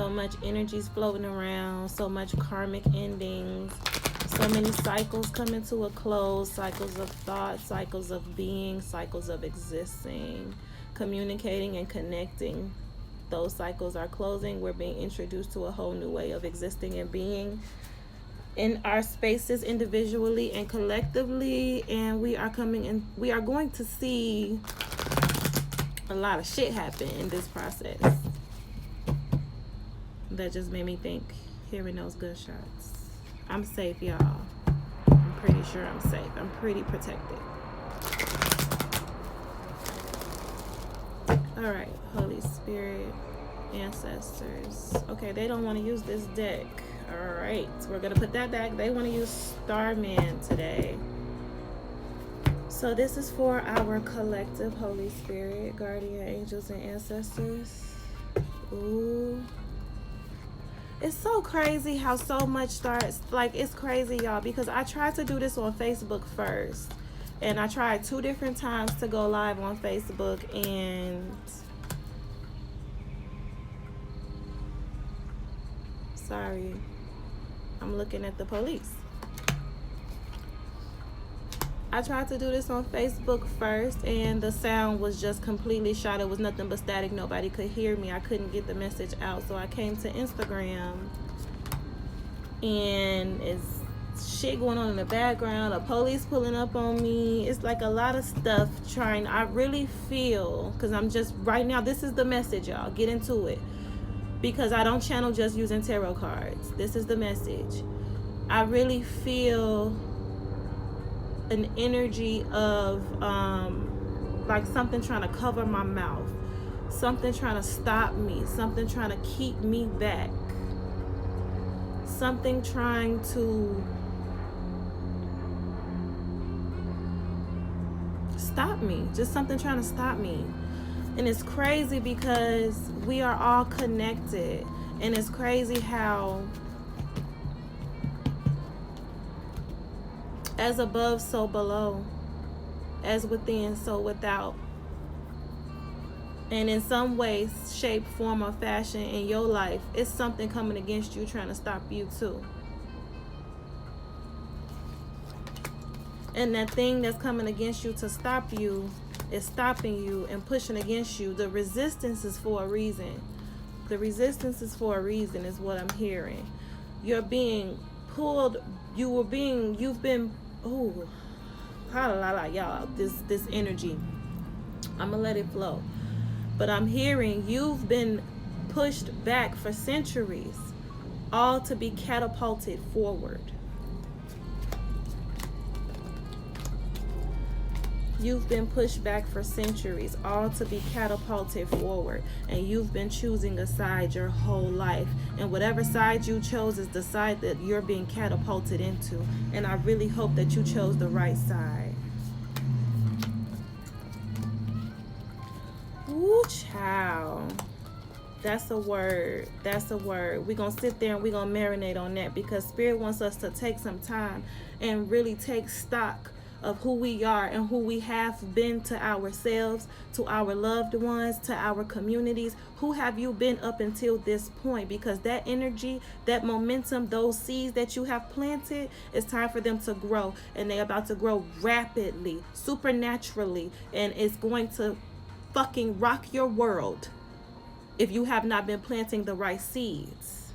So much energies floating around, so much karmic endings, so many cycles coming to a close, cycles of thought, cycles of being, cycles of existing, communicating and connecting. Those cycles are closing. We're being introduced to a whole new way of existing and being in our spaces individually and collectively, and we are going to see a lot of shit happen in this process. That just made me think, hearing those gunshots. I'm safe, y'all. I'm pretty sure I'm safe. I'm pretty protected. All right, Holy Spirit, ancestors. Okay, they don't want to use this deck. All right, we're gonna put that back. They want to use Starman today. So this is for our collective Holy Spirit, guardian angels, and ancestors. Ooh. It's so crazy how so much starts, like, it's crazy, y'all, because I tried to do this on Facebook first. And I tried 2 different times to go live on Facebook, and sorry, I'm looking at the police. I tried to do this on Facebook first, and the sound was just completely shot. It was nothing but static. Nobody could hear me. I couldn't get the message out. So I came to Instagram, and it's shit going on in the background. The police pulling up on me. It's like a lot of stuff trying. I really feel, because I'm just, right now, this is the message, y'all. Get into it. Because I don't channel just using tarot cards. This is the message. I really feel an energy of like something trying to cover my mouth, something trying to stop me, something trying to keep me back, something trying to stop me, just something trying to stop me. And it's crazy because we are all connected, and it's crazy how as above, so below. As within, so without. And in some way, shape, form, or fashion in your life, it's something coming against you trying to stop you too. And that thing that's coming against you to stop you is stopping you and pushing against you. The resistance is for a reason. The resistance is for a reason, is what I'm hearing. You're being pulled, you've been, ooh, y'all, this energy. I'm gonna let it flow. But I'm hearing you've been pushed back for centuries, all to be catapulted forward. You've been pushed back for centuries, all to be catapulted forward. And you've been choosing a side your whole life. And whatever side you chose is the side that you're being catapulted into. And I really hope that you chose the right side. Woo, child. That's a word. That's a word. We're going to sit there and we're going to marinate on that, because Spirit wants us to take some time and really take stock of who we are and who we have been to ourselves, to our loved ones, to our communities. Who have you been up until this point? Because that energy, that momentum, those seeds that you have planted, it's time for them to grow. And they're about to grow rapidly, supernaturally, and it's going to fucking rock your world if you have not been planting the right seeds.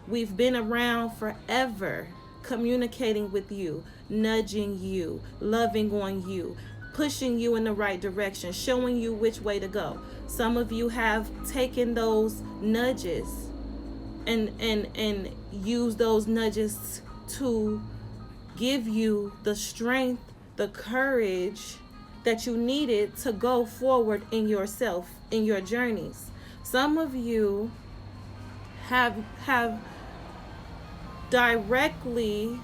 We've been around forever, communicating with you, nudging you, loving on you, pushing you in the right direction, showing you which way to go. Some of you have taken those nudges and used those nudges to give you the strength, the courage that you needed to go forward in yourself, in your journeys. Some of you have directly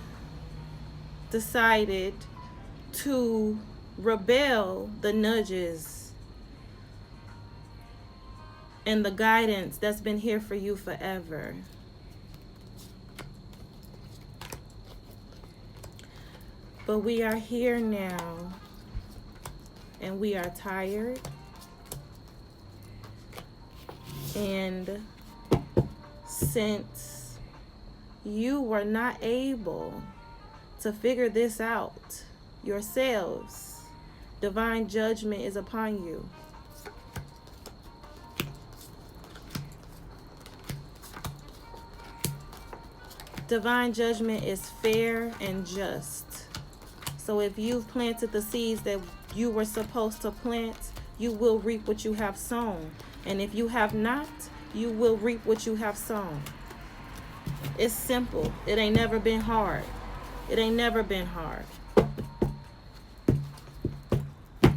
decided to rebel the nudges and the guidance that's been here for you forever. But we are here now, and we are tired. And since you were not able to figure this out yourselves, divine judgment is upon you. Divine judgment is fair and just. So if you've planted the seeds that you were supposed to plant, you will reap what you have sown. And if you have not, you will reap what you have sown. It's simple. It ain't never been hard. It ain't never been hard.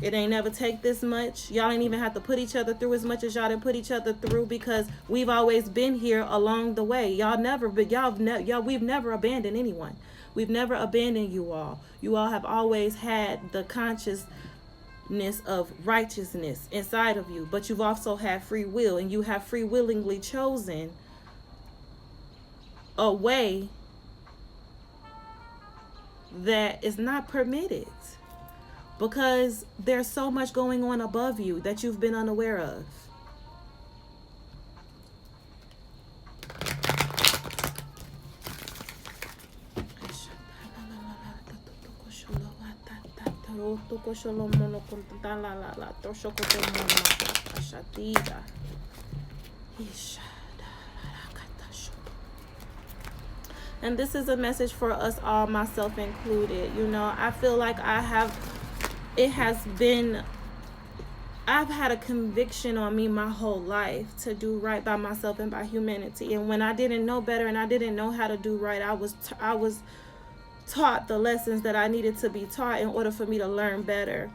It ain't never take this much. Y'all ain't even have to put each other through as much as y'all didn't put each other through, because we've always been here along the way. We've never abandoned anyone. We've never abandoned you all. You all have always had the consciousness of righteousness inside of you, but you've also had free will, and you have free willingly chosen a way that is not permitted, because there's so much going on above you that you've been unaware of. And this is a message for us all, myself included. You know, I feel like I've had a conviction on me my whole life to do right by myself and by humanity. And when I didn't know better and I didn't know how to do right, I was taught the lessons that I needed to be taught in order for me to learn better.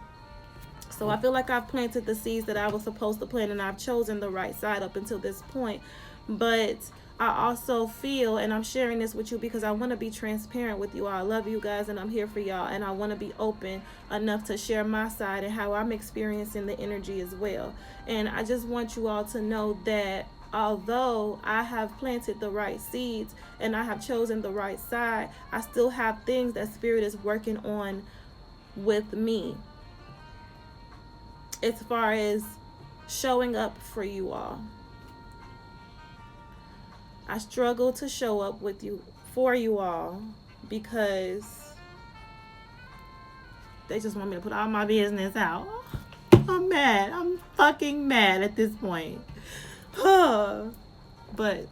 So I feel like I've planted the seeds that I was supposed to plant, and I've chosen the right side up until this point. But I also feel, and I'm sharing this with you because I want to be transparent with you all. I love you guys, and I'm here for y'all, and I want to be open enough to share my side and how I'm experiencing the energy as well. And I just want you all to know that although I have planted the right seeds and I have chosen the right side, I still have things that Spirit is working on with me as far as showing up for you all. I struggle to show up for you all because they just want me to put all my business out. I'm mad. I'm fucking mad at this point. But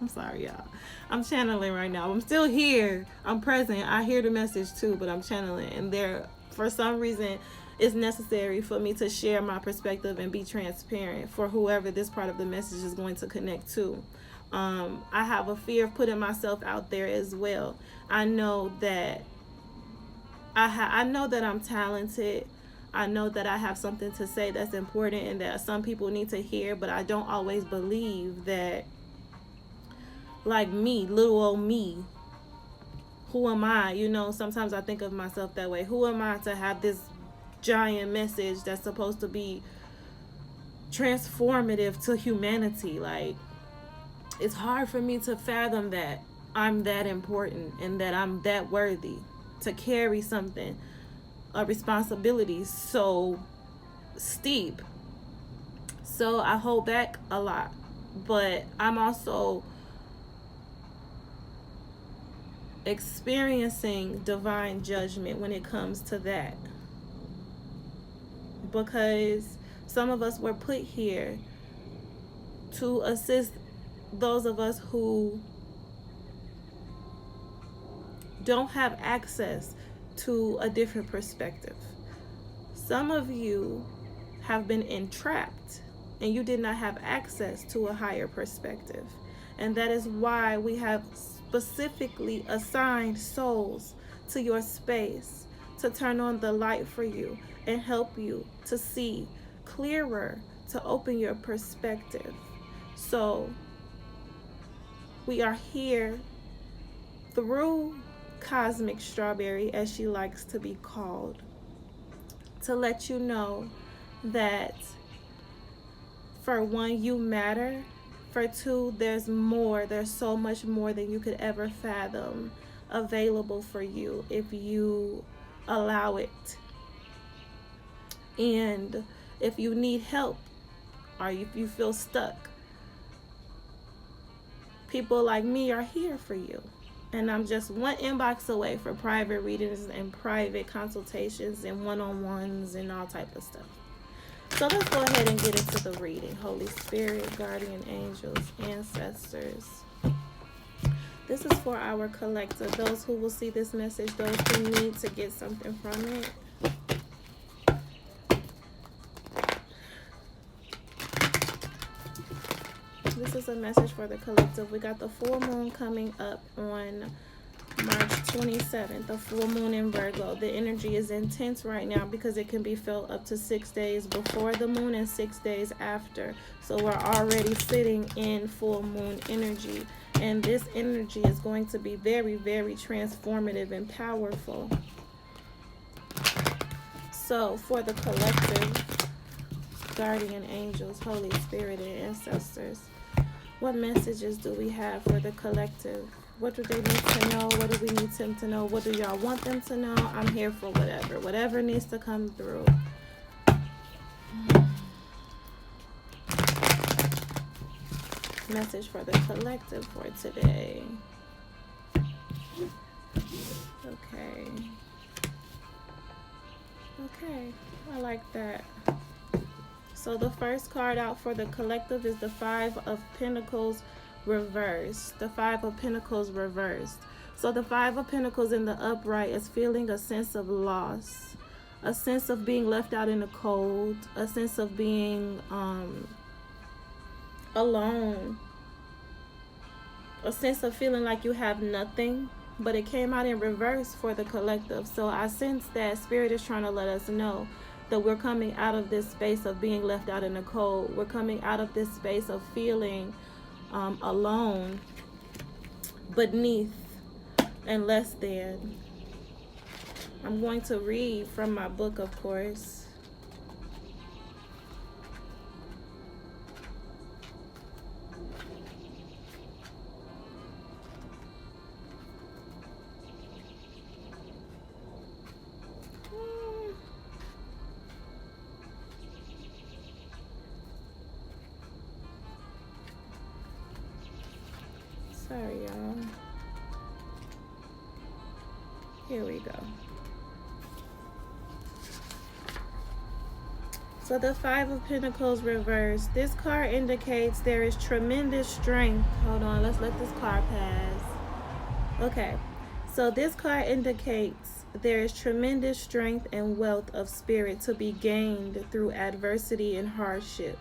I'm sorry, y'all. I'm channeling right now. I'm still here. I'm present. I hear the message too, but I'm channeling. And for some reason, it's necessary for me to share my perspective and be transparent for whoever this part of the message is going to connect to. I have a fear of putting myself out there as well. I know that I know that I'm talented. I know that I have something to say that's important and that some people need to hear, but I don't always believe that, like me, little old me, who am I? You know, sometimes I think of myself that way. Who am I to have this giant message that's supposed to be transformative to humanity? Like, it's hard for me to fathom that I'm that important and that I'm that worthy to carry something, a responsibility so steep. So I hold back a lot, but I'm also experiencing divine judgment when it comes to that, because some of us were put here to assist those of us who don't have access to a different perspective. Some of you have been entrapped and you did not have access to a higher perspective. And that is why we have specifically assigned souls to your space to turn on the light for you and help you to see clearer, to open your perspective. So we are here through Cosmic Strawberry, as she likes to be called, to let you know that, for one, you matter. For two, there's so much more than you could ever fathom available for you if you allow it. And if you need help or if you feel stuck, people like me are here for you. And I'm just one inbox away for private readings and private consultations and one-on-ones and all type of stuff. So let's go ahead and get into the reading. Holy Spirit, guardian angels, ancestors. This is for our collective, those who will see this message, those who need to get something from it. This is a message for the collective. We got the full moon coming up on March 27th, the full moon in Virgo. The energy is intense right now because it can be felt up to 6 days before the moon and 6 days after. So we're already sitting in full moon energy. And this energy is going to be very, very transformative and powerful. So for the collective, guardian angels, Holy Spirit, and ancestors, what messages do we have for the collective? What do they need to know? What do we need them to know? What do y'all want them to know? I'm here for whatever. Whatever needs to come through. Message for the collective for today. Okay. Okay. I like that. So the first card out for the collective is the Five of Pentacles reversed. The Five of Pentacles reversed. So the Five of Pentacles in the upright is feeling a sense of loss, a sense of being left out in the cold, a sense of being alone, a sense of feeling like you have nothing. But it came out in reverse for the collective. So I sense that Spirit is trying to let us know that we're coming out of this space of being left out in the cold. We're coming out of this space of feeling alone, beneath, and less than. I'm going to read from my book, of course. Sorry, y'all. Here we go. So the Five of Pentacles reversed. This card indicates there is tremendous strength. Hold on, let's let this card pass. Okay. So this card indicates there is tremendous strength and wealth of spirit to be gained through adversity and hardship.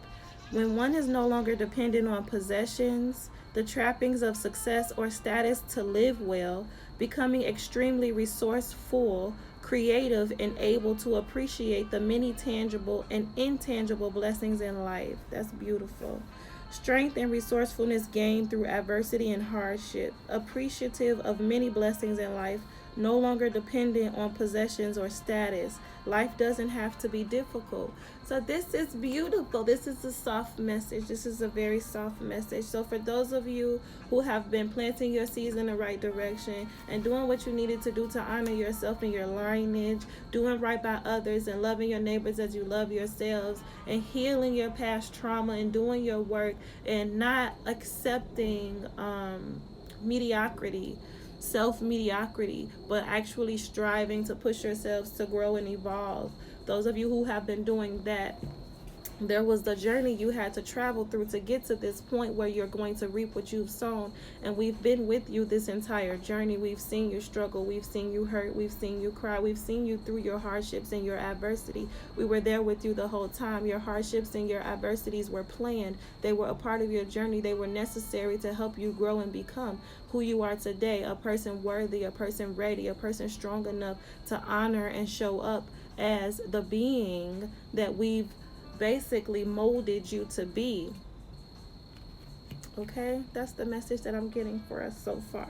When one is no longer dependent on possessions, the trappings of success or status to live well, becoming extremely resourceful, creative, and able to appreciate the many tangible and intangible blessings in life. That's beautiful. Strength and resourcefulness gained through adversity and hardship, appreciative of many blessings in life, no longer dependent on possessions or status. Life doesn't have to be difficult. So this is beautiful. This is a soft message. This is a very soft message. So for those of you who have been planting your seeds in the right direction and doing what you needed to do to honor yourself and your lineage, doing right by others and loving your neighbors as you love yourselves, and healing your past trauma and doing your work and not accepting mediocrity, self-mediocrity, but actually striving to push yourselves to grow and evolve. Those of you who have been doing that, there was the journey you had to travel through to get to this point where you're going to reap what you've sown. And we've been with you this entire journey. We've seen you struggle. We've seen you hurt. We've seen you cry. We've seen you through your hardships and your adversity. We were there with you the whole time. Your hardships and your adversities were planned. They were a part of your journey. They were necessary to help you grow and become who you are today, a person worthy, a person ready, a person strong enough to honor and show up as the being that we've basically molded you to be. Okay, that's the message that I'm getting for us so far.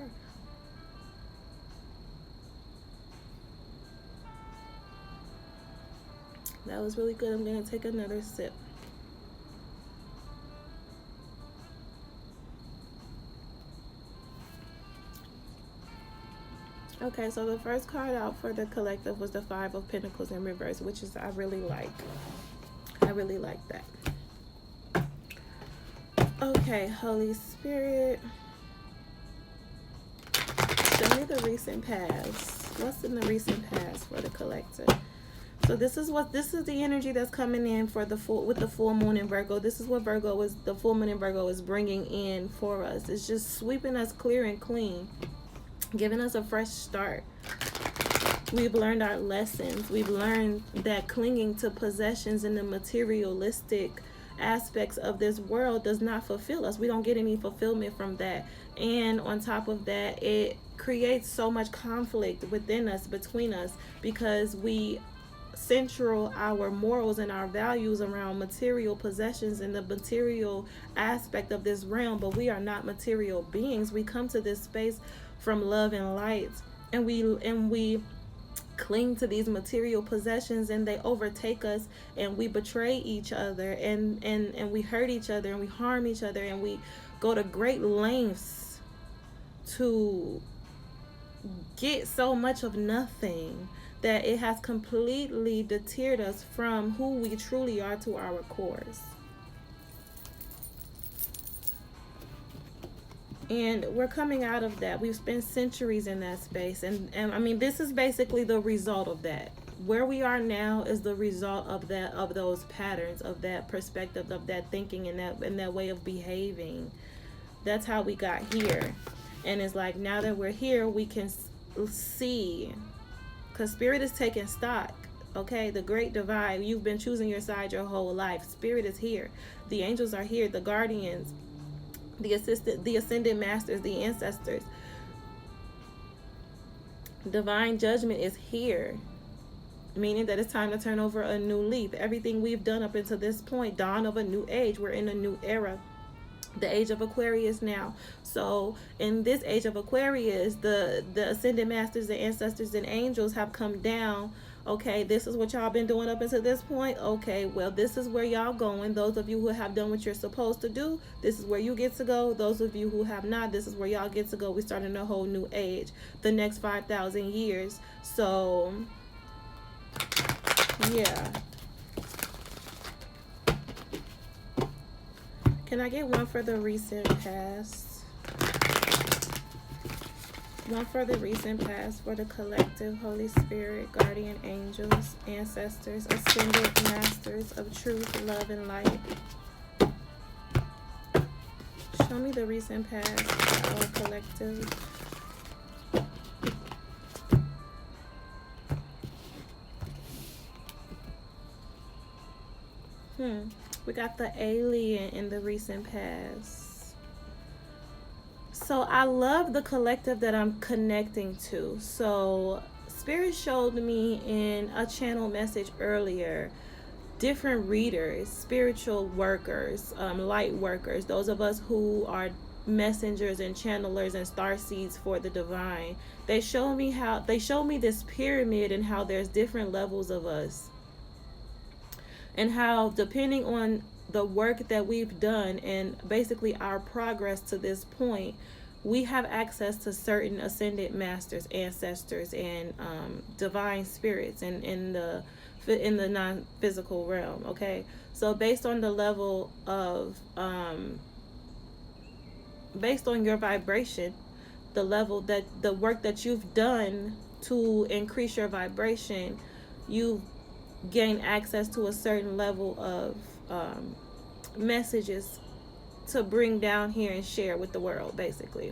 That was really good. I'm going to take another sip. Okay, so the first card out for the collective was the Five of Pentacles in reverse, which is I really like that. Okay, Holy Spirit, show me the recent past. What's in the recent past for the collective? So this is the energy that's coming in for the full with the full moon in Virgo. This is what the full moon in Virgo is bringing in for us. It's just sweeping us clear and clean, giving us a fresh start. We've learned our lessons. We've learned that clinging to possessions and the materialistic aspects of this world does not fulfill us. We don't get any fulfillment from that. And on top of that, it creates so much conflict within us, between us, because we central our morals and our values around material possessions and the material aspect of this realm, but we are not material beings. We come to this space from love and light, and we cling to these material possessions, and they overtake us, and we betray each other, and we hurt each other, and we harm each other, and we go to great lengths to get so much of nothing that it has completely deterred us from who we truly are to our cores. And we're coming out of that. We've spent centuries in that space, and I mean, this is basically the result of that. Where we are now is the result of that, of those patterns, of that perspective, of that thinking, and that way of behaving. That's how we got here. And it's like, now that we're here, we can see, because spirit is taking stock. Okay, the great divide. You've been choosing your side your whole life. Spirit is here. The angels are here. The guardians, the ascended masters, the ancestors. Divine judgment is here, meaning that it's time to turn over a new leaf. Everything we've done up until this point, dawn of a new age. We're in a new era, the age of Aquarius now. So in this age of Aquarius, the ascended masters, the ancestors, and angels have come down. Okay, this is what y'all been doing up until this point. Okay, well, this is where y'all going. Those of you who have done what you're supposed to do, this is where you get to go. Those of you who have not, this is where y'all get to go. We're starting a whole new age, the next 5,000 years. So yeah. Can I get one for the recent past? One for the recent past for the collective, Holy Spirit, guardian angels, ancestors, ascended masters of truth, love, and light. Show me the recent past for our collective. We got the alien in the recent past. So I love the collective that I'm connecting to. So Spirit showed me in a channel message earlier, different readers, spiritual workers, light workers, those of us who are messengers and channelers and star seeds for the divine. They show me this pyramid and how there's different levels of us, and how depending on the work that we've done and basically our progress to this point, we have access to certain ascended masters, ancestors, and divine spirits in the non-physical realm. Okay, so based on the level of based on your vibration, the level that the work that you've done to increase your vibration, you gain access to a certain level of messages to bring down here and share with the world, basically.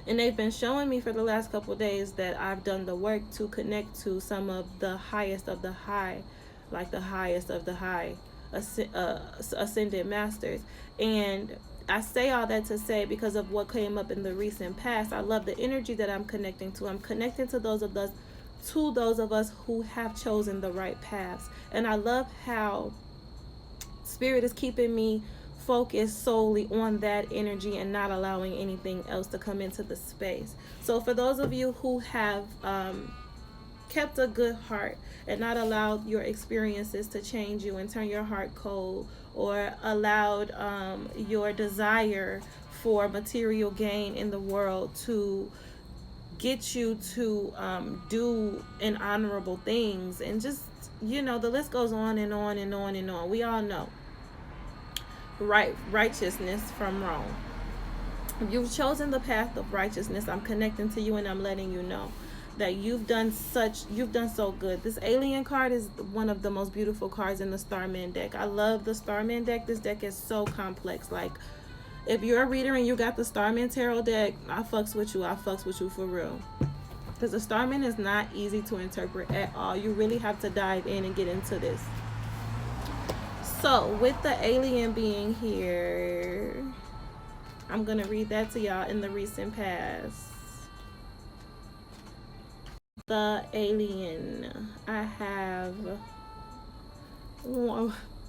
And they've been showing me for the last couple of days that I've done the work to connect to some of the highest of the high, like the highest of the high ascended masters. And I say all that to say, because of what came up in the recent past, I love the energy that I'm connecting to. I'm connecting to those of us who have chosen the right paths. And I love how Spirit is keeping me focused solely on that energy and not allowing anything else to come into the space. So for those of you who have kept a good heart and not allowed your experiences to change you and turn your heart cold, or allowed your desire for material gain in the world to get you to do inhonorable things, and just, the list goes on and on and on and on. We all know. righteousness from wrong. If you've chosen the path of righteousness, I'm connecting to you and I'm letting you know that you've done so good. This alien card is one of the most beautiful cards in the Starman deck. I love the Starman deck. This deck is so complex. Like, if you're a reader and you got the Starman Tarot deck, I fucks with you. I fucks with you for real. Because the Starman is not easy to interpret at all. You really have to dive in and get into this. So, with the alien being here, I'm going to read that to y'all in the recent past. The alien. I have...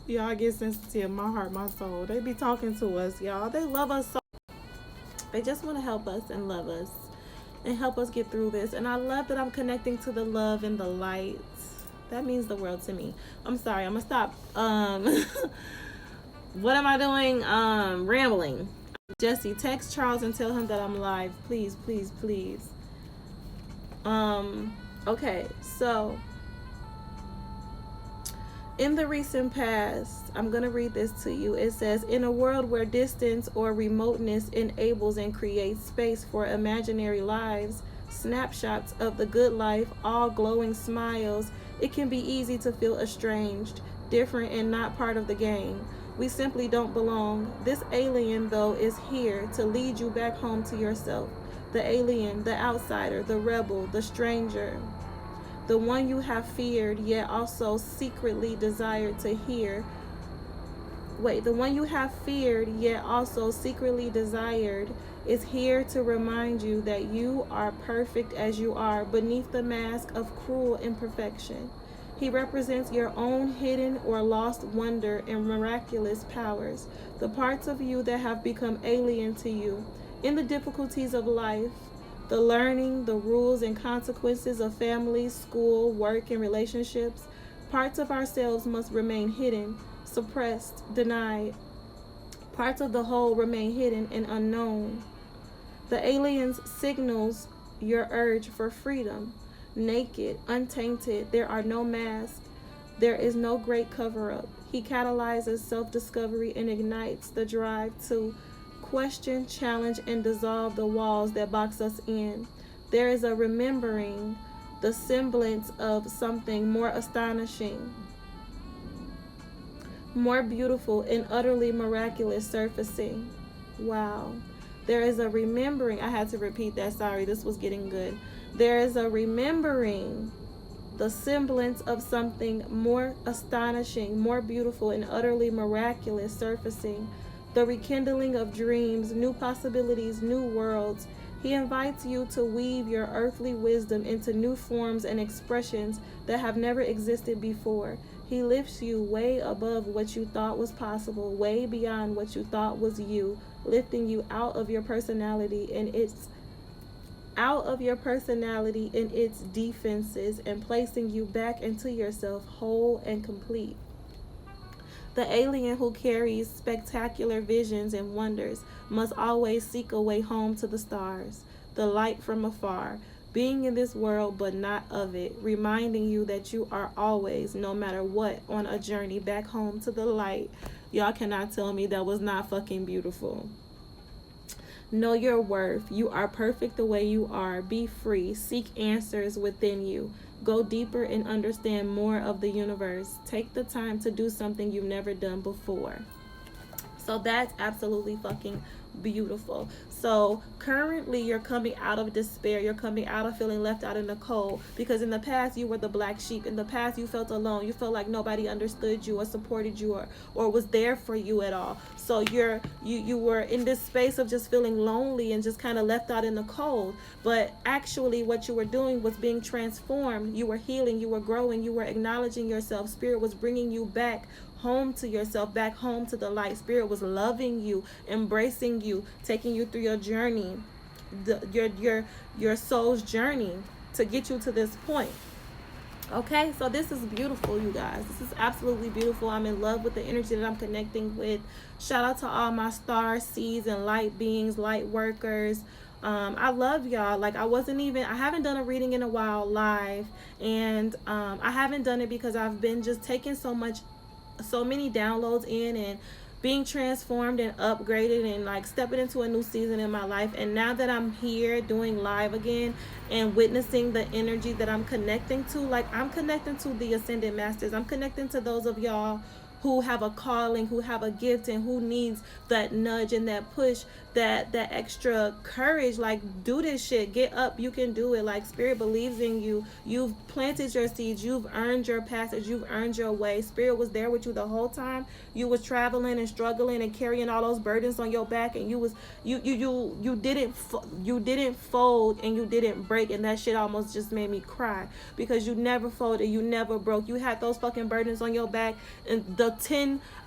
Y'all get sensitive. My heart, my soul. They be talking to us, y'all. They love us so. They just want to help us and love us and help us get through this. And I love that I'm connecting to the love and the light. That means the world to me. I'm sorry. I'm going to stop. What am I doing? Rambling. Jesse, text Charles and tell him that I'm live. Please, please, please. Okay, so in the recent past, I'm going to read this to you. It says, in a world where distance or remoteness enables and creates space for imaginary lives, snapshots of the good life, all glowing smiles, it can be easy to feel estranged, different, and not part of the game. We simply don't belong. This alien, though, is here to lead you back home to yourself. The alien, the outsider, the rebel, the stranger, the one you have feared yet also secretly desired to hear. The one you have feared yet also secretly desired is here to remind you that you are perfect as you are beneath the mask of cruel imperfection. He represents your own hidden or lost wonder and miraculous powers, the parts of you that have become alien to you. In the difficulties of life, the learning, the rules and consequences of family, school, work, and relationships, parts of ourselves must remain hidden, suppressed, denied. Parts of the whole remain hidden and unknown. The aliens signals your urge for freedom. Naked, untainted, there are no masks. There is no great cover-up. He catalyzes self-discovery and ignites the drive to question, challenge, and dissolve the walls that box us in. There is a remembering, the semblance of something more astonishing, more beautiful, and utterly miraculous surfacing. Wow. There is a remembering. I had to repeat that. Sorry, this was getting good. There is a remembering, the semblance of something more astonishing, more beautiful, and utterly miraculous surfacing. The rekindling of dreams, new possibilities, new worlds. He invites you to weave your earthly wisdom into new forms and expressions that have never existed before. He lifts you way above what you thought was possible, way beyond what you thought was you, lifting you out of your personality and its defenses and placing you back into yourself whole and complete. The alien who carries spectacular visions and wonders must always seek a way home to the stars, the light from afar, being in this world but not of it, reminding you that you are always, no matter what, on a journey back home to the light. Y'all cannot tell me that was not fucking beautiful. Know your worth. You are perfect the way you are. Be free. Seek answers within you. Go deeper and understand more of the universe. Take the time to do something you've never done before. So that's absolutely fucking beautiful. So currently you're coming out of despair. You're coming out of feeling left out in the cold, because in the past you were the black sheep. In the past you felt alone. You felt like nobody understood you or supported you or was there for you at all. So you were in this space of just feeling lonely and just kind of left out in the cold. But actually what you were doing was being transformed. You were healing, you were growing, you were acknowledging yourself. Spirit was bringing you back home to yourself, back home to the light. Spirit was loving you, embracing you, taking you through your journey, your soul's journey to get you to this point. Okay, so this is beautiful, you guys. This is absolutely beautiful. I'm in love with the energy that I'm connecting with. Shout out to all my star seeds and light beings, light workers. I love y'all. Like, I haven't done a reading in a while live, and I haven't done it because I've been just taking so many downloads in and being transformed and upgraded and like stepping into a new season in my life. And now that I'm here doing live again and witnessing the energy that I'm connecting to, like I'm connecting to the Ascended Masters. I'm connecting to those of y'all who have a calling, who have a gift, and who needs that nudge and that push, that extra courage. Like, do this shit, get up, you can do it. Like, spirit believes in you. You've planted your seeds, you've earned your passage, you've earned your way. Spirit was there with you the whole time you was traveling and struggling and carrying all those burdens on your back, and you didn't fold and you didn't break. And that shit almost just made me cry, because you never folded, you never broke. You had those fucking burdens on your back. And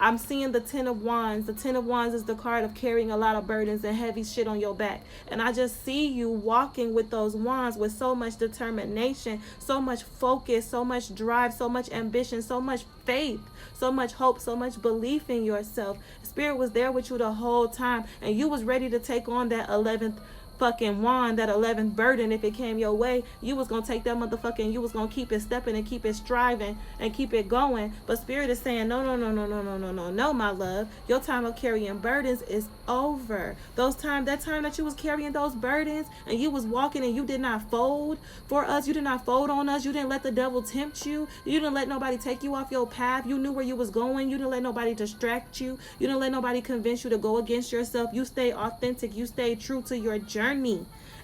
I'm seeing the 10 of Wands. The 10 of Wands is the card of carrying a lot of burdens and heavy shit on your back. And I just see you walking with those wands with so much determination, so much focus, so much drive, so much ambition, so much faith, so much hope, so much belief in yourself. Spirit was there with you the whole time, and you was ready to take on that 11th fucking wand, that 11th burden. If it came your way, you was gonna take that motherfucking, you was gonna keep it stepping and keep it striving and keep it going. But spirit is saying no, no, no, no, no, no, no, no, no, my love, your time of carrying burdens is over. That time that you was carrying those burdens and you was walking and you did not fold for us, you did not fold on us, you didn't let the devil tempt you, you didn't let nobody take you off your path, you knew where you was going, you didn't let nobody distract you, you didn't let nobody convince you to go against yourself. You stay authentic, you stay true to your journey.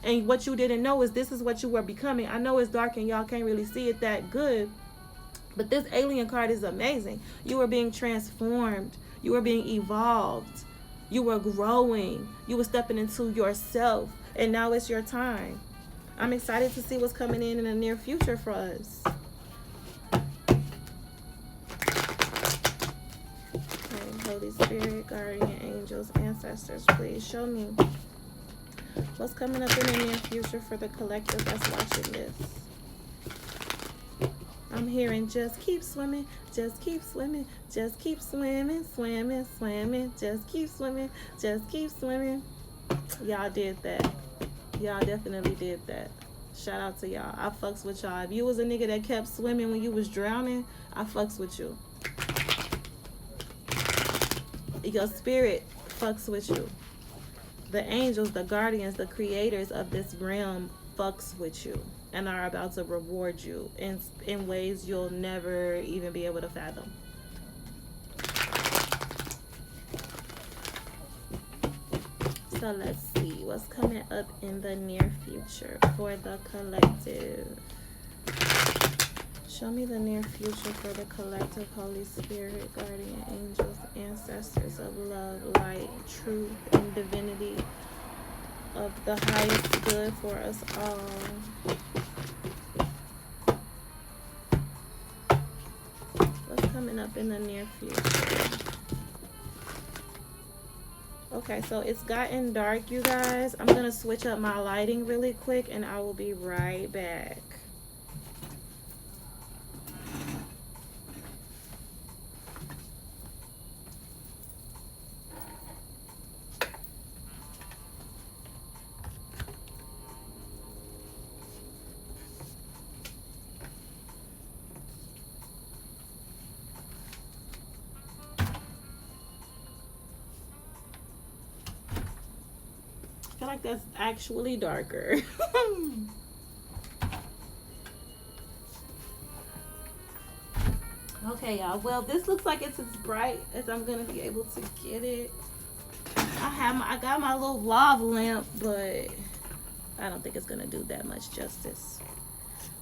And what you didn't know is this is what you were becoming. I know it's dark and y'all can't really see it that good, but this alien card is amazing. You were being transformed, you were being evolved, you were growing, you were stepping into yourself, and now it's your time. I'm excited to see what's coming in the near future for us. Okay, Holy Spirit, guardian angels, ancestors, please show me what's coming up in the near future for the collective that's watching this. I'm hearing just keep swimming, just keep swimming, just keep swimming, swimming, swimming, just keep swimming, just keep swimming. Y'all did that. Y'all definitely did that. Shout out to y'all. I fucks with y'all. If you was a nigga that kept swimming when you was drowning, I fucks with you. Your spirit fucks with you. The angels, the guardians, the creators of this realm fucks with you and are about to reward you in ways you'll never even be able to fathom. So let's see what's coming up in the near future for the collective. Show me the near future for the collective, Holy Spirit, guardian angels, ancestors of love, light, truth, and divinity, of the highest good for us all. What's coming up in the near future? Okay, so it's gotten dark, you guys. I'm going to switch up my lighting really quick, and I will be right back. I feel like that's actually darker. Okay, y'all. Well, this looks like it's as bright as I'm gonna be able to get it. I got my little lava lamp, but I don't think it's gonna do that much justice.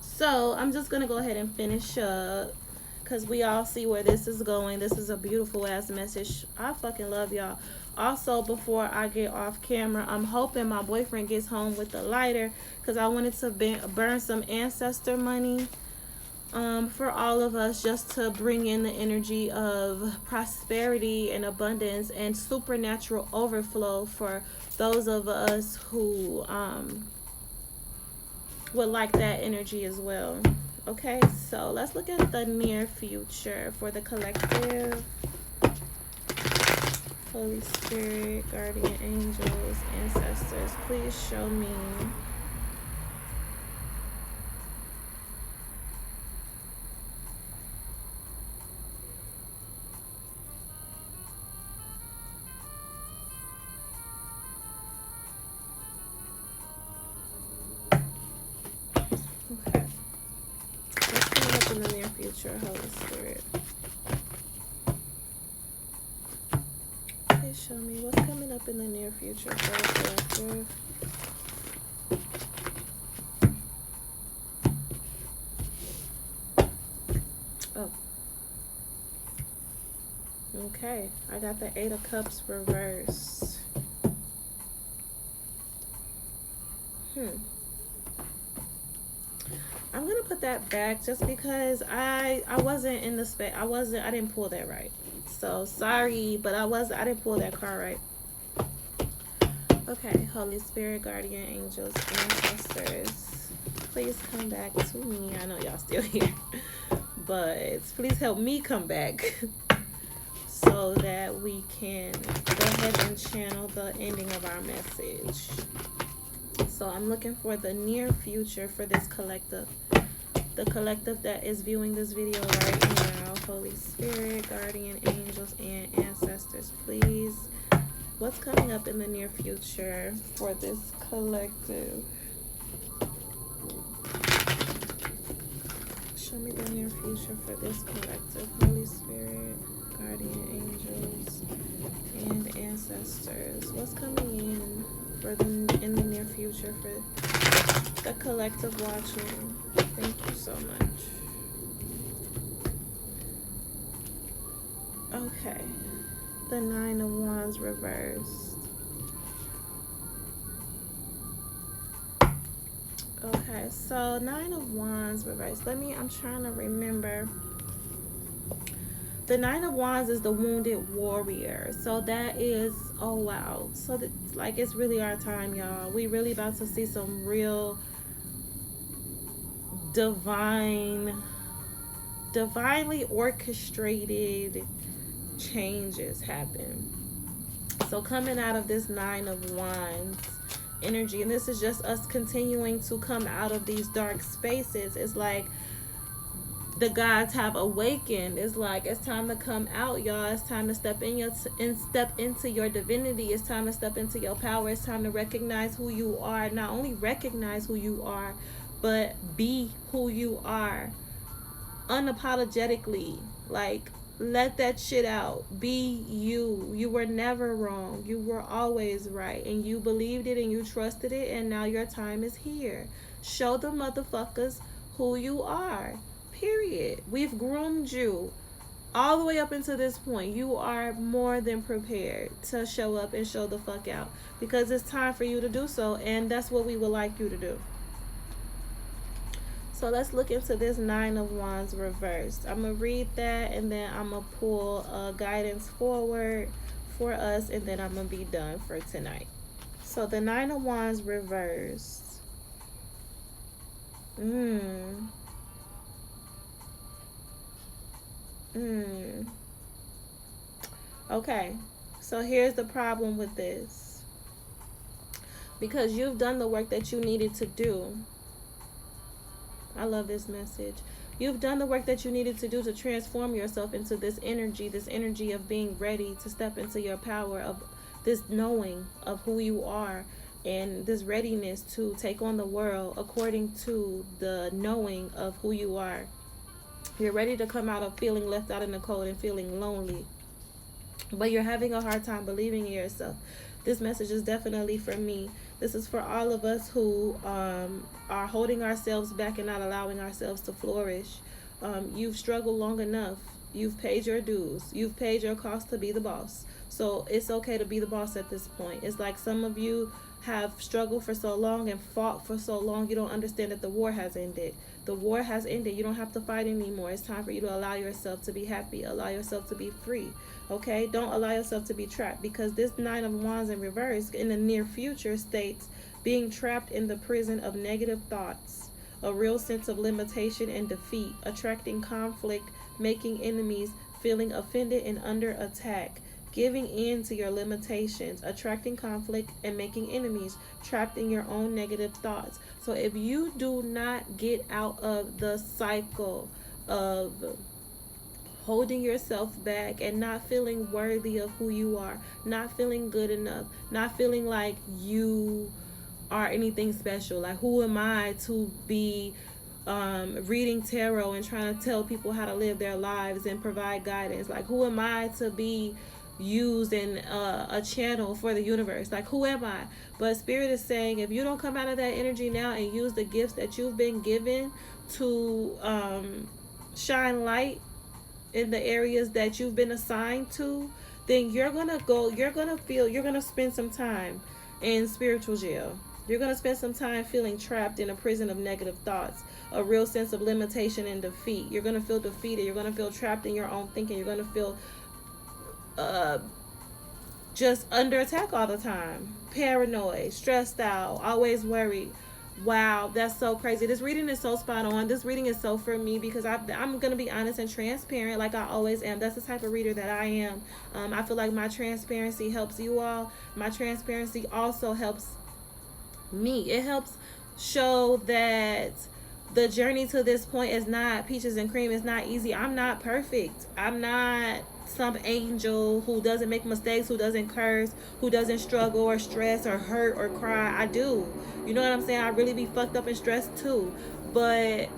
So I'm just gonna go ahead and finish up, because we all see where this is going. This is a beautiful ass message. I fucking love y'all. Also, before I get off camera, I'm hoping my boyfriend gets home with the lighter, because I wanted to burn some ancestor money for all of us, just to bring in the energy of prosperity and abundance and supernatural overflow for those of us who would like that energy as well. Okay, so let's look at the near future for the collective. Holy Spirit, guardian angels, ancestors, please show me in the near future, Holy Spirit? Please show me what's coming up in the near future for the collective. Oh. Okay, I got the Eight of Cups reversed. I'm gonna put that back just because I wasn't in the space. I didn't pull that right. So sorry, but I didn't pull that card right. Okay, Holy Spirit, guardian angels, ancestors, please come back to me. I know y'all still here, but please help me come back so that we can go ahead and channel the ending of our message. So I'm looking for the near future for this collective. The collective that is viewing this video right now. Holy Spirit, guardian angels, and ancestors, please. What's coming up in the near future for this collective? Show me the near future for this collective. Holy Spirit, guardian angels, and ancestors. What's coming in for them in the near future for the collective watching? Thank you so much. Okay. The Nine of Wands reversed. Okay, so Nine of Wands reversed. I'm trying to remember. The Nine of Wands is the wounded warrior. So that is, oh wow. So it's really our time, y'all. We really about to see some real divinely orchestrated changes happen. So coming out of this Nine of Wands energy, and this is just us continuing to come out of these dark spaces. It's like the gods have awakened. It's like it's time to come out, y'all. It's time to step into your divinity. It's time to step into your power. It's time to recognize who you are. Not only recognize who you are, but be who you are unapologetically. Like, let that shit out. Be you. You were never wrong. You were always right. And you believed it and you trusted it. And now your time is here. Show the motherfuckers who you are. Period. We've groomed you all the way up until this point. You are more than prepared to show up and show the fuck out. Because it's time for you to do so. And that's what we would like you to do. So let's look into this Nine of Wands reversed. I'm going to read that and then I'm going to pull guidance forward for us and then I'm going to be done for tonight. So the Nine of Wands reversed. Okay, so here's the problem with this. Because you've done the work that you needed to do. I love this message. You've done the work that you needed to do to transform yourself into this energy of being ready to step into your power, of this knowing of who you are, and this readiness to take on the world according to the knowing of who you are. You're ready to come out of feeling left out in the cold and feeling lonely, but you're having a hard time believing in yourself. This message is definitely for me. This is for all of us who are holding ourselves back and not allowing ourselves to flourish. You've struggled long enough. You've paid your dues. You've paid your cost to be the boss. So it's okay to be the boss at this point. It's like some of you have struggled for so long and fought for so long, you don't understand that the war has ended. The war has ended. You don't have to fight anymore. It's time for you to allow yourself to be happy. Allow yourself to be free. Okay? Don't allow yourself to be trapped, because this Nine of Wands in reverse in the near future states being trapped in the prison of negative thoughts, a real sense of limitation and defeat, attracting conflict, making enemies, feeling offended and under attack, giving in to your limitations, attracting conflict and making enemies, trapped in your own negative thoughts. So if you do not get out of the cycle of holding yourself back and not feeling worthy of who you are, not feeling good enough, not feeling like you are anything special, like who am I to be reading tarot and trying to tell people how to live their lives and provide guidance. Like, who am I to be used in a channel for the universe? Like, who am I? But Spirit is saying, if you don't come out of that energy now and use the gifts that you've been given to shine light in the areas that you've been assigned to, then you're gonna spend some time in spiritual jail. You're gonna spend some time feeling trapped in a prison of negative thoughts, a real sense of limitation and defeat. You're gonna feel defeated. You're gonna feel trapped in your own thinking. You're gonna feel just under attack all the time, paranoid, stressed out, always worried. Wow, that's so crazy. This reading is so spot on. This reading is so for me because I'm going to be honest and transparent like I always am. That's the type of reader that I am. I feel like my transparency helps you all. My transparency also helps me. It helps show that the journey to this point is not peaches and cream. It's not easy. I'm not perfect. I'm not some angel who doesn't make mistakes, who doesn't curse, who doesn't struggle or stress or hurt or cry. I do. You know what I'm saying? I really be fucked up and stressed too. But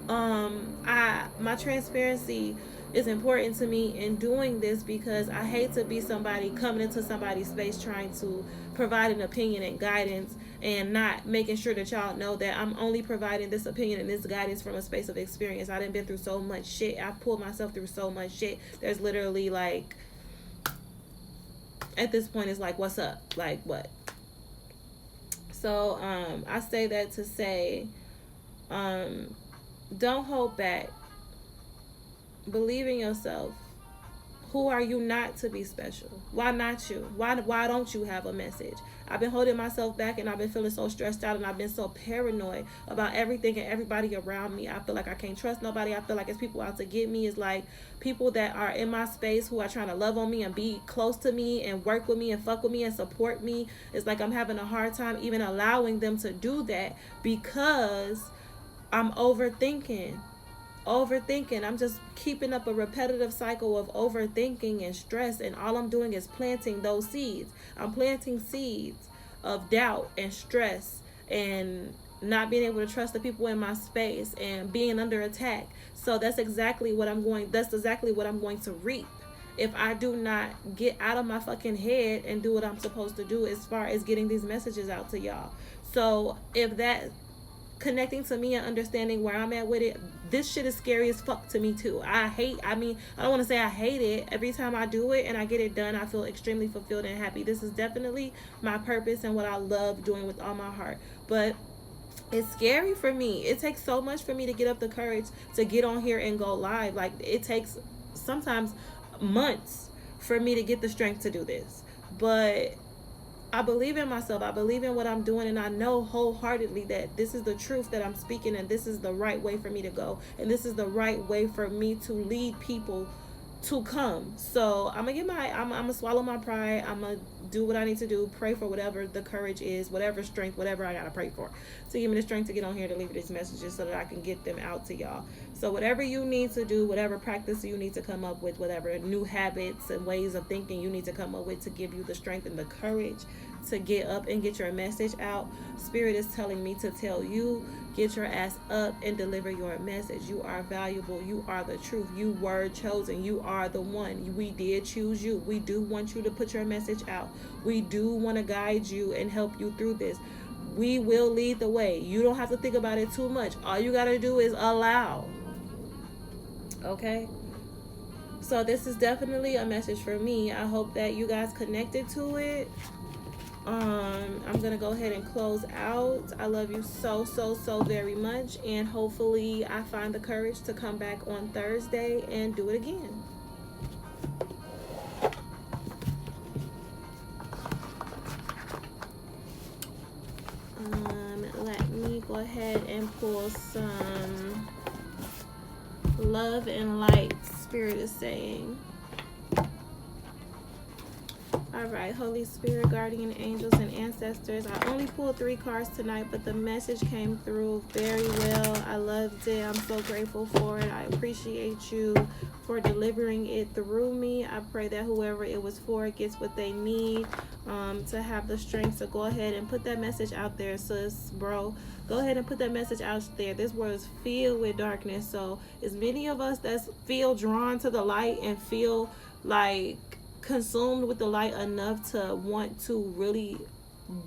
my transparency is important to me in doing this because I hate to be somebody coming into somebody's space trying to provide an opinion and guidance and not making sure that y'all know that I'm only providing this opinion and this guidance from a space of experience. I done been through so much shit. I pulled myself through so much shit. There's literally like, at this point it's like, what's up? Like what? So I say that to say, don't hold back. Believe in yourself. Who are you not to be special? Why not you? Why don't you have a message? I've been holding myself back and I've been feeling so stressed out and I've been so paranoid about everything and everybody around me. I feel like I can't trust nobody. I feel like it's people out to get me. It's like people that are in my space who are trying to love on me and be close to me and work with me and fuck with me and support me. It's like I'm having a hard time even allowing them to do that because I'm overthinking. I'm just keeping up a repetitive cycle of overthinking and stress, and all I'm doing is planting those seeds. I'm planting seeds of doubt and stress and not being able to trust the people in my space and being under attack. So that's exactly what I'm going to reap if I do not get out of my fucking head and do what I'm supposed to do as far as getting these messages out to y'all. So if that connecting to me and understanding where I'm at with it, this shit is scary as fuck to me too. I don't want to say I hate it. Every time I do it and I get it done, I feel extremely fulfilled and happy. This is definitely my purpose and what I love doing with all my heart. But it's scary for me. It takes so much for me to get up the courage to get on here and go live. Like, it takes sometimes months for me to get the strength to do this. But I believe in myself. I believe in what I'm doing, and I know wholeheartedly that this is the truth that I'm speaking, and this is the right way for me to go, and this is the right way for me to lead people to come. So I'm gonna swallow my pride. I'm gonna do what I need to do, pray for whatever the courage is, whatever strength, whatever I gotta pray for to give me the strength to get on here to leave these messages so that I can get them out to y'all. So whatever you need to do, whatever practice you need to come up with, whatever new habits and ways of thinking you need to come up with to give you the strength and the courage to get up and get your message out, Spirit is telling me to tell you, get your ass up and deliver your message. You are valuable. You are the truth. You were chosen. You are the one. We did choose you. We do want you to put your message out. We do want to guide you and help you through this. We will lead the way. You don't have to think about it too much. All you got to do is allow. Okay? So this is definitely a message for me. I hope that you guys connected to it. I'm gonna go ahead and close out. I love you so very much, and hopefully I find the courage to come back on Thursday and do it again. Let me go ahead and pull some love and light. Spirit is saying, all right, Holy Spirit, guardian angels, and ancestors. I only pulled 3 cards tonight, but the message came through very well. I loved it. I'm so grateful for it. I appreciate you for delivering it through me. I pray that whoever it was for gets what they need. to have the strength to go ahead and put that message out there, sis, bro. Go ahead and put that message out there. This world is filled with darkness. So as many of us that feel drawn to the light and feel like consumed with the light enough to want to really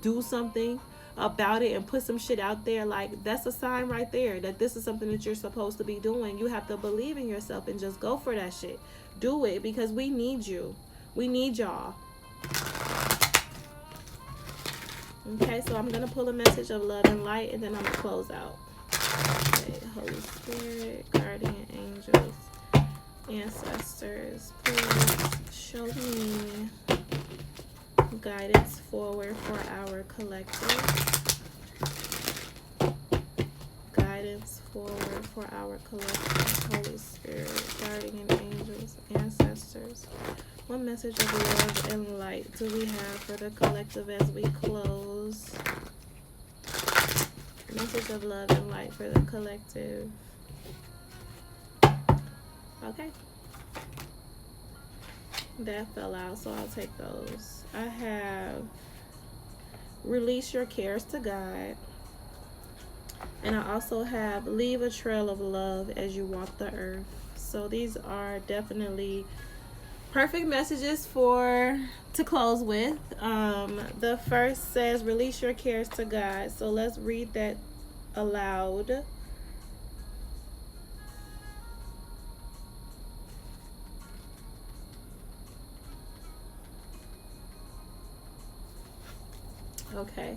do something about it and put some shit out there, like that's a sign right there that this is something that you're supposed to be doing. You have to believe in yourself and just go for that shit. Do it, because we need you. We need y'all. Okay, so I'm gonna pull a message of love and light, and then I'm gonna close out. Okay, Holy Spirit, guardian angels, ancestors, please show me guidance forward for our collective. Guidance forward for our collective. Holy Spirit, guardian angels, ancestors. What message of love and light do we have for the collective as we close? Message of love and light for the collective. Okay. That fell out, so I'll take those. I have release your cares to God. And I also have leave a trail of love as you walk the earth. So these are definitely perfect messages to close with. The first says release your cares to God. So let's read that aloud. Okay.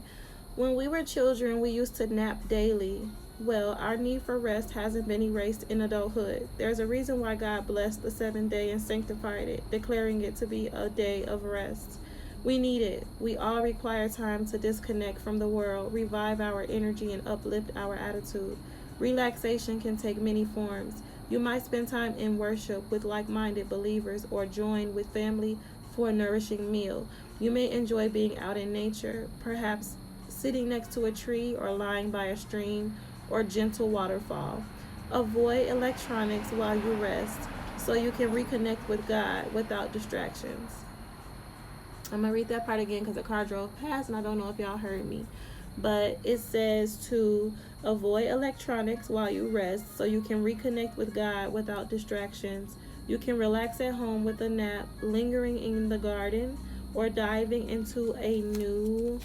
When we were children, we used to nap daily. Well, our need for rest hasn't been erased in adulthood. There's a reason why God blessed the seventh day and sanctified it, declaring it to be a day of rest. We need it. We all require time to disconnect from the world, revive our energy, and uplift our attitude. Relaxation can take many forms. You might spend time in worship with like-minded believers or join with family for a nourishing meal. You may enjoy being out in nature, perhaps sitting next to a tree or lying by a stream or gentle waterfall. Avoid electronics while you rest so you can reconnect with God without distractions. I'm going to read that part again because the car drove past and I don't know if y'all heard me. But it says to avoid electronics while you rest so you can reconnect with God without distractions. You can relax at home with a nap, lingering in the garden, or diving into a new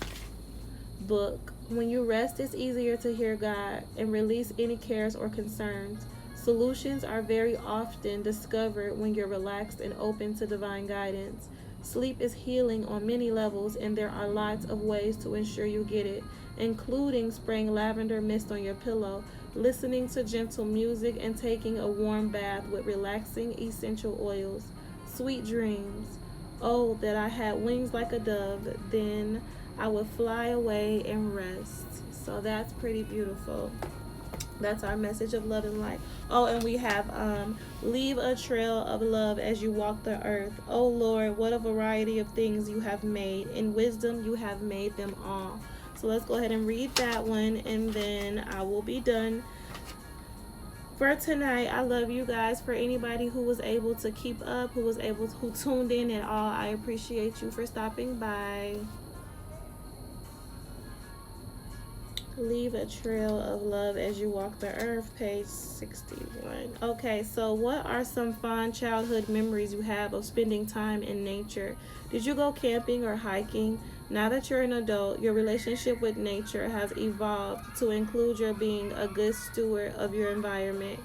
book. When you rest, it's easier to hear God and release any cares or concerns. Solutions are very often discovered when you're relaxed and open to divine guidance. Sleep is healing on many levels, and there are lots of ways to ensure you get it, including spraying lavender mist on your pillow, listening to gentle music, and taking a warm bath with relaxing essential oils. Sweet dreams. Oh, that I had wings like a dove, then I would fly away and rest. So that's pretty beautiful. That's our message of love and light. Oh, and we have leave a trail of love as you walk the earth. Oh Lord, what a variety of things you have made. In wisdom you have made them all. So let's go ahead and read that one, and then I will be done for tonight. I love you guys. For anybody who was able to keep up, who tuned in at all, I appreciate you for stopping by. Leave a trail of love as you walk the earth, page 61. Okay, so what are some fond childhood memories you have of spending time in nature? Did you go camping or hiking? Now that you're an adult, your relationship with nature has evolved to include your being a good steward of your environment.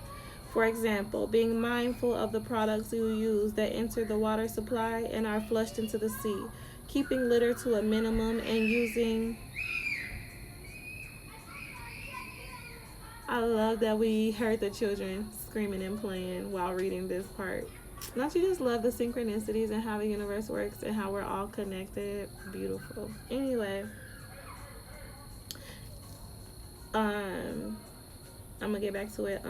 For example, being mindful of the products you use that enter the water supply and are flushed into the sea, keeping litter to a minimum, and using... I love that we heard the children screaming and playing while reading this part. Don't you just love the synchronicities and how the universe works and how we're all connected? Beautiful. Anyway, I'm gonna get back to it.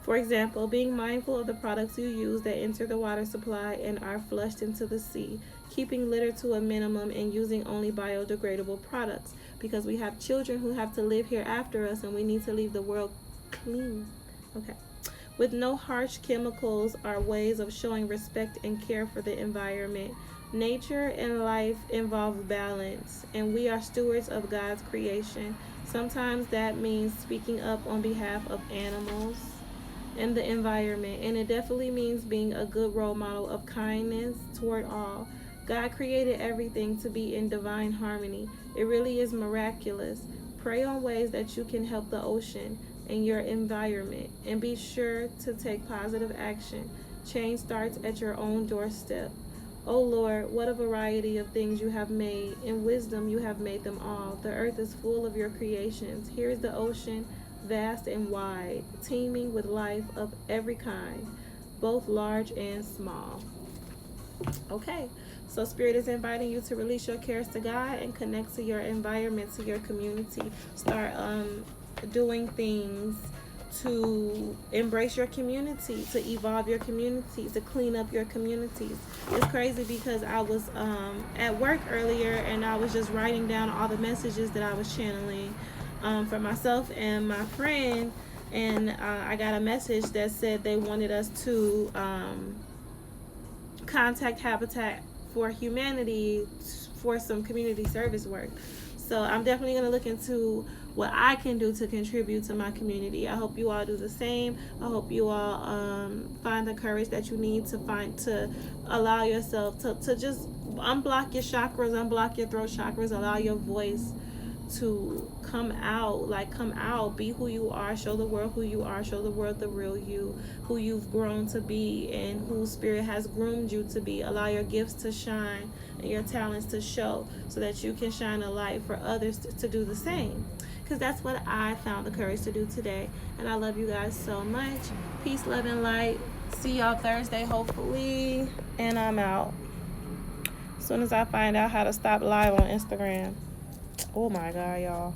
For example, being mindful of the products you use that enter the water supply and are flushed into the sea, keeping litter to a minimum, and using only biodegradable products, because we have children who have to live here after us and we need to leave the world clean. Okay. With no harsh chemicals are ways of showing respect and care for the environment. Nature and life involve balance, and we are stewards of God's creation. Sometimes that means speaking up on behalf of animals and the environment, and it definitely means being a good role model of kindness toward all. God created everything to be in divine harmony. It really is miraculous. Pray on ways that you can help the ocean and your environment, and be sure to take positive action. Change starts at your own doorstep. O Lord, what a variety of things you have made. In wisdom you have made them all. The earth is full of your creations. Here is the ocean, vast and wide, teeming with life of every kind, both large and small. Okay, so Spirit is inviting you to release your cares to God and connect to your environment, to your community. Start doing things to embrace your community, to evolve your community, to clean up your communities. It's crazy because I was at work earlier and I was just writing down all the messages that I was channeling for myself and my friend, and I got a message that said they wanted us to contact Habitat for Humanity for some community service work. So I'm definitely going to look into what I can do to contribute to my community. I hope you all do the same. I hope you all find the courage that you need to allow yourself to just unblock your chakras, unblock your throat chakras, allow your voice to come out, be who you are, show the world who you are, show the world the real you, who you've grown to be and who Spirit has groomed you to be. Allow your gifts to shine and your talents to show so that you can shine a light for others to do the same, because that's what I found the courage to do today. And I love you guys so much. Peace, love, and light. See y'all Thursday, hopefully, and I'm out as soon as I find out how to stop live on Instagram. Oh my God, y'all.